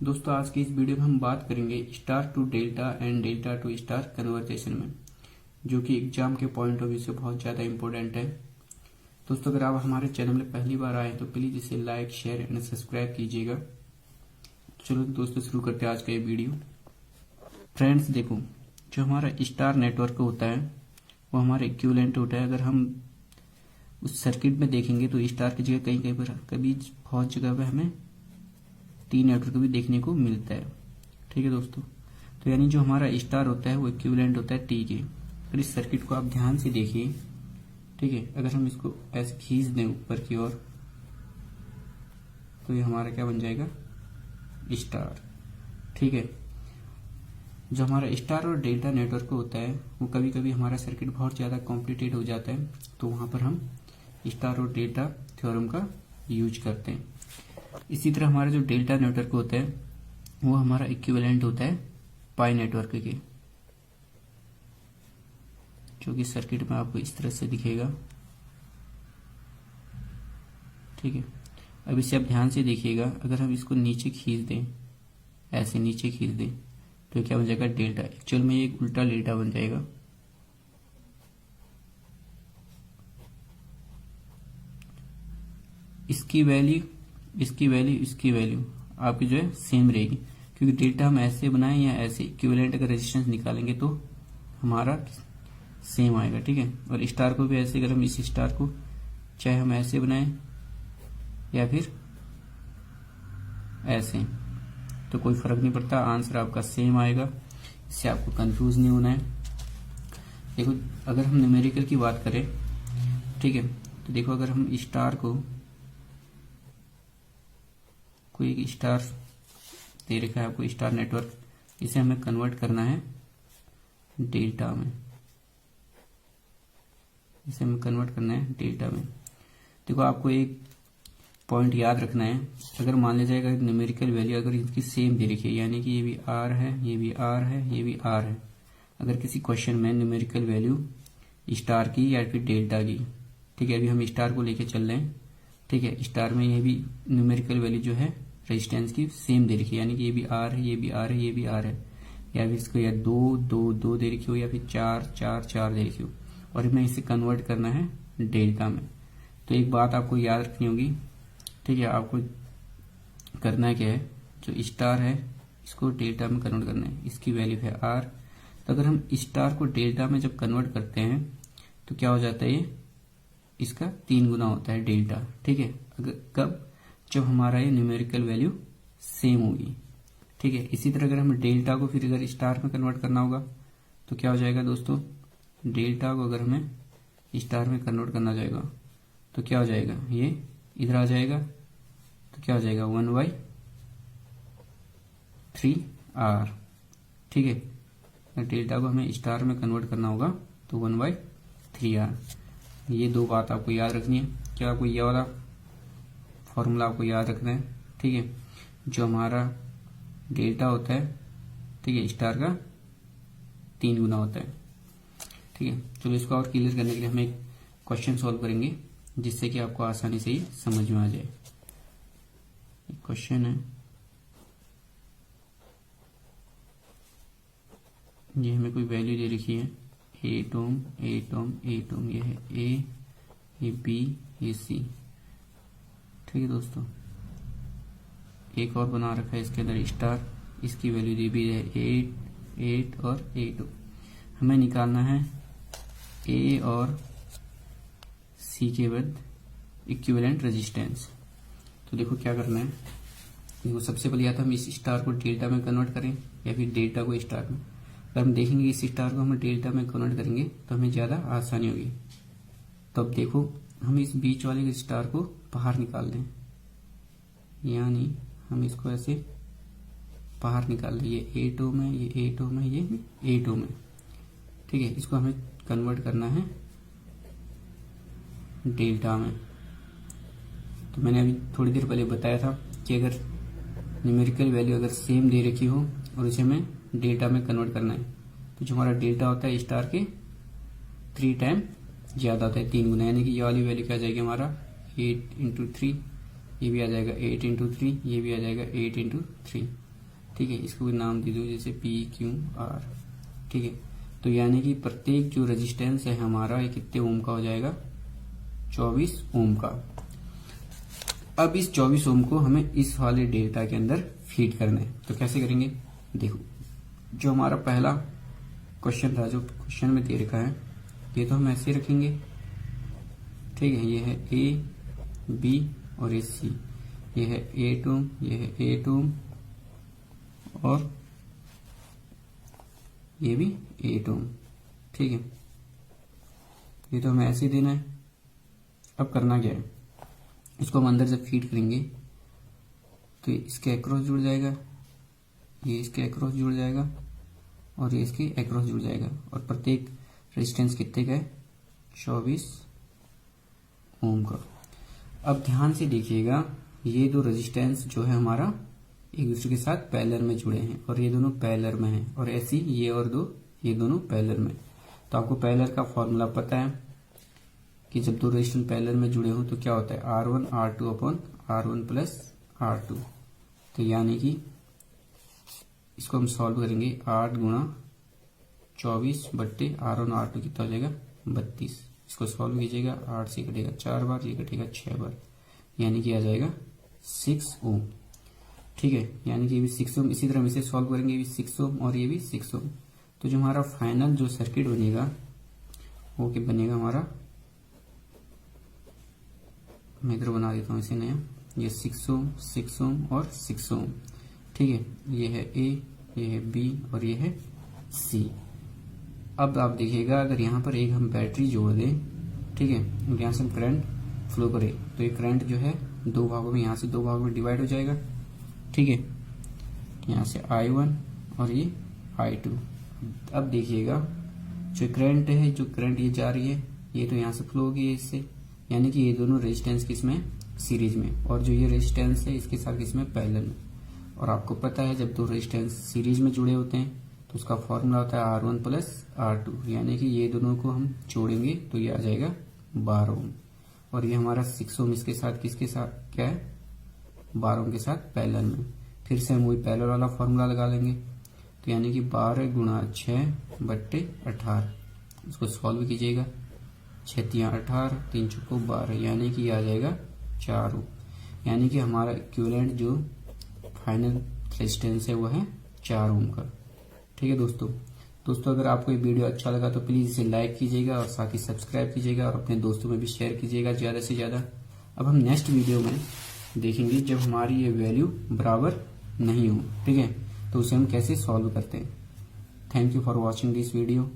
दोस्तों आज की इस वीडियो में हम बात करेंगे star to delta and delta to star conversion में, जो कि एग्जाम के पॉइंट ऑफ व्यू से बहुत ज़्यादा इंपॉर्टेंट है। दोस्तों अगर आप हमारे चैनल में पहली बार आए तो प्लीज़ इसे लाइक शेयर एंड सब्सक्राइब कीजिएगा। चलो दोस्तों शुरू करते हैं आज का ये वीडियो। फ्रेंड्स देखो, जो हमारा स्टार नेटवर्क होता है वो हमारा इक्विवेलेंट होता है। अगर हम उस सर्किट में देखेंगे तो स्टार की जगह कहीं कहीं पर कभी बहुत जगह पर हमें टी नेटवर्क भी देखने को मिलता है। ठीक है दोस्तों, तो यानी जो हमारा स्टार होता है वो इक्विवेलेंट होता है टी के। अगर इस सर्किट को आप ध्यान से देखिए, ठीक है, अगर हम इसको ऐसे खींच दें ऊपर की ओर तो ये हमारा क्या बन जाएगा, स्टार। ठीक है, जो हमारा स्टार और डेल्टा नेटवर्क होता है वो कभी कभी हमारा सर्किट बहुत ज़्यादा कॉम्प्लिकेटेड हो जाता है, तो वहां पर हम स्टार और डेल्टा थ्योरम का यूज करते हैं। इसी तरह हमारा जो डेल्टा नेटवर्क होता है वो हमारा इक्विवेलेंट होता है पाई नेटवर्क के, जो कि सर्किट में आपको इस तरह से दिखेगा। ठीक है, अब इसे आप ध्यान से देखिएगा, अगर हम इसको नीचे खींच दें, ऐसे नीचे खींच दें तो क्या बन जाएगा, डेल्टा। एक्चुअल में ये एक उल्टा डेल्टा बन जाएगा। इसकी वैल्यू इसकी वैल्यू आपकी जो है सेम रहेगी, क्योंकि डेल्टा हम ऐसे बनाएं या ऐसे इक्विवेलेंट अगर रेजिस्टेंस निकालेंगे तो हमारा सेम आएगा। ठीक है, और स्टार को भी ऐसे, अगर हम इस स्टार को चाहे हम ऐसे बनाएं या फिर ऐसे, तो कोई फर्क नहीं पड़ता, आंसर आपका सेम आएगा। इससे आपको कंफ्यूज नहीं होना है। देखो अगर हम न्यूमेरिकल की बात करें, ठीक है, तो देखो अगर हम स्टार को, कोई एक स्टार दे रखा है आपको, स्टार नेटवर्क, इसे हमें कन्वर्ट करना है डेल्टा में। इसे हमें कन्वर्ट करना है डेल्टा में। देखो आपको एक पॉइंट याद रखना है, अगर मान लिया जाएगा न्यूमेरिकल वैल्यू अगर इनकी सेम दे रखी है, यानी कि ये भी आर है, ये भी आर है, ये भी आर है, अगर किसी क्वेश्चन में न्यूमेरिकल वैल्यू स्टार की या फिर डेल्टा की, ठीक है, अभी हम स्टार को लेके चल रहे हैं। ठीक है, स्टार में ये भी न्यूमेरिकल वैल्यू जो है रेजिस्टेंस की सेम दे रखी है, यानी कि ये भी आर है, ये भी आर है, ये भी आर है, या फिर इसको या दो दो दो दे रखी हो या फिर चार चार चार दे रखी हो, और हमें इसे कन्वर्ट करना है डेल्टा में। तो एक बात आपको याद रखनी होगी, ठीक है, आपको करना क्या है, जो स्टार है इसको डेल्टा में कन्वर्ट करना है, इसकी वैल्यू है आर। तो अगर हम स्टार को डेल्टा में जब कन्वर्ट करते हैं तो क्या हो जाता है, ये इसका 3 गुना होता है डेल्टा। ठीक है, अगर कब, जब हमारा ये न्यूमेरिकल वैल्यू सेम होगी। ठीक है, इसी तरह अगर हमें डेल्टा को फिर अगर स्टार में कन्वर्ट करना होगा तो क्या हो जाएगा दोस्तों, डेल्टा को अगर हमें स्टार में कन्वर्ट करना जाएगा तो क्या हो जाएगा, ये इधर आ जाएगा, तो क्या हो जाएगा 1/3R। ठीक है, अगर डेल्टा को हमें स्टार में कन्वर्ट करना होगा तो 1/3R। ये दो बात आपको याद रखनी है। क्या आपको ये वाला फॉर्मूला आपको याद रखना है। ठीक है, जो हमारा डेल्टा होता है, ठीक है, स्टार का 3 गुना होता है। ठीक है, चलो इसको और क्लियर करने के लिए हम एक क्वेश्चन सॉल्व करेंगे, जिससे कि आपको आसानी से ही समझ में आ जाए। एक क्वेश्चन है, ये हमें कोई वैल्यू दे रखी है, 8 ओम 8 ओम 8 ओम, ये है ए, ये बी, ये सी। ठीक है दोस्तों, एक और बना रखा है इसके अंदर स्टार, इसकी वैल्यू दी भी है 8 8 और 8 ओम। हमें निकालना है ए और सी के बाद इक्विवेलेंट रेजिस्टेंस। तो देखो क्या करना है, देखो सबसे पहले या तो हम इस स्टार को डेल्टा में कन्वर्ट करें या फिर डेल्टा को स्टार में। अगर हम देखेंगे इस स्टार को हम डेल्टा में कन्वर्ट करेंगे तो हमें ज़्यादा आसानी होगी। तो अब देखो हम इस बीच वाले स्टार को बाहर निकाल दें, यानी हम इसको ऐसे बाहर निकाल दें, ये 8 ओम है, ये 8 ओम है, ये 8 ओम है। ठीक है, इसको हमें कन्वर्ट करना है डेल्टा में। तो मैंने अभी थोड़ी देर पहले बताया था कि अगर न्यूमेरिकल वैल्यू अगर सेम दे रखी हो और इसे हमें डेल्टा में कन्वर्ट करना है, तो जो हमारा डेल्टा होता है स्टार के 3 टाइम ज्यादा होता है, 3 गुना, यानी कि ये वाली वैल्यू क्या आ जाएगी हमारा 8 × 3, ये भी आ जाएगा 8 × 3, ये भी आ जाएगा 8 × 3। ठीक है, इसको भी नाम दे दो जैसे पी क्यू आर। ठीक है, तो यानी कि प्रत्येक जो रेजिस्टेंस है हमारा ये कितने ओम का हो जाएगा, 24 ओम का। अब इस 24 ओम को हमें इस वाले डेल्टा के अंदर फीड करना है। तो कैसे करेंगे, देखो जो हमारा पहला क्वेश्चन था, जो क्वेश्चन में दे रखा है, ये तो हम ऐसे ही रखेंगे। ठीक है, ये है ए बी और ये सी, ये है 8 ओम, ये है 8 ओम और ये भी 8 ओम। ठीक है, ये तो हमें ऐसे ही देना है। अब करना क्या है, इसको हम अंदर जब फीड करेंगे तो इसके अक्रॉस जुड़ जाएगा, ये इसके अक्रॉस जुड़ जाएगा और ये इसके अक्रॉस जुड़ जाएगा। और प्रत्येक रेजिस्टेंस कितने का है, 24 ओम का। अब ध्यान से देखिएगा, ये दो रेजिस्टेंस जो है हमारा एक दूसरे के साथ पैरेलल में जुड़े हैं और ये दोनों पैरेलल में हैं, और ऐसी ये और दो, ये दोनों पैरेलल में। तो आपको पैरेलल का फॉर्मूला पता है कि जब दो रेजिस्टेंस पैरेलल में जुड़े हो तो क्या होता है, R1 R2 upon R1 plus R2। तो यानी कि इसको हम सॉल्व करेंगे, 8 गुणा 24 बट्टे R1 R2 कितना हो जाएगा, 32। इसको सॉल्व कीजिएगा, 8 से कटेगा 4 बार, ये कटेगा 6 बार, यानी कि आ जाएगा 6 ओम। ठीक है, यानी कि ये भी 6 ओम। इसी तरह हम इसे सॉल्व करेंगे, ये भी 6 ओम और ये भी 6 ओम। तो जो हमारा फाइनल जो सर्किट बनेगा वो क्या बनेगा हमारा, मैं इधर बना देता हूँ इसे नया, ये 6 ओम 6 ओम और 6 ओम। ठीक है, ये है ए, ये है बी और ये है सी। अब आप देखिएगा, अगर यहाँ पर एक हम बैटरी जोड़ दें, ठीक है, यहाँ से हम करंट फ्लो करें तो ये करंट जो है दो भागों में, यहाँ से दो भागों में डिवाइड हो जाएगा। ठीक है, यहाँ से I1 और ये I2। अब देखिएगा जो करंट है, जो करंट ये जा रही है, ये तो यहाँ से फ्लो होगी इससे, यानी कि ये दोनों रेजिस्टेंस किसमें, सीरीज में, और जो ये रेजिस्टेंस है इसके साथ किसमें, पैरेलल में। और आपको पता है जब दो रेजिस्टेंस सीरीज में जुड़े होते हैं तो उसका फॉर्मूला होता है R1 प्लस R2, यानी कि ये दोनों को हम जोड़ेंगे तो ये आ जाएगा 12 ओम। और ये हमारा 6 ओम इसके साथ किसके साथ क्या है, 12 ओम के साथ पैरेलल में। फिर से हम वही पैरेलल वाला फॉर्मूला लगा लेंगे, तो यानी कि 12 गुणा 6 बट्टे 18। इसको सॉल्व कीजिएगा, 6 तियां 18, 3 चौको 12, यानी कि आ जाएगा 4 ओम। यानी कि हमारा इक्विवेलेंट जो फाइनल रेजिस्टेंस है वो है 4 ओम का। ठीक है दोस्तों अगर आपको ये वीडियो अच्छा लगा तो प्लीज इसे लाइक कीजिएगा और साथ ही सब्सक्राइब कीजिएगा और अपने दोस्तों में भी शेयर कीजिएगा ज्यादा से ज्यादा। अब हम नेक्स्ट वीडियो में देखेंगे जब हमारी ये वैल्यू बराबर नहीं हो, ठीक है, तो उसे हम कैसे सॉल्व करते हैं। Thank you for watching this video.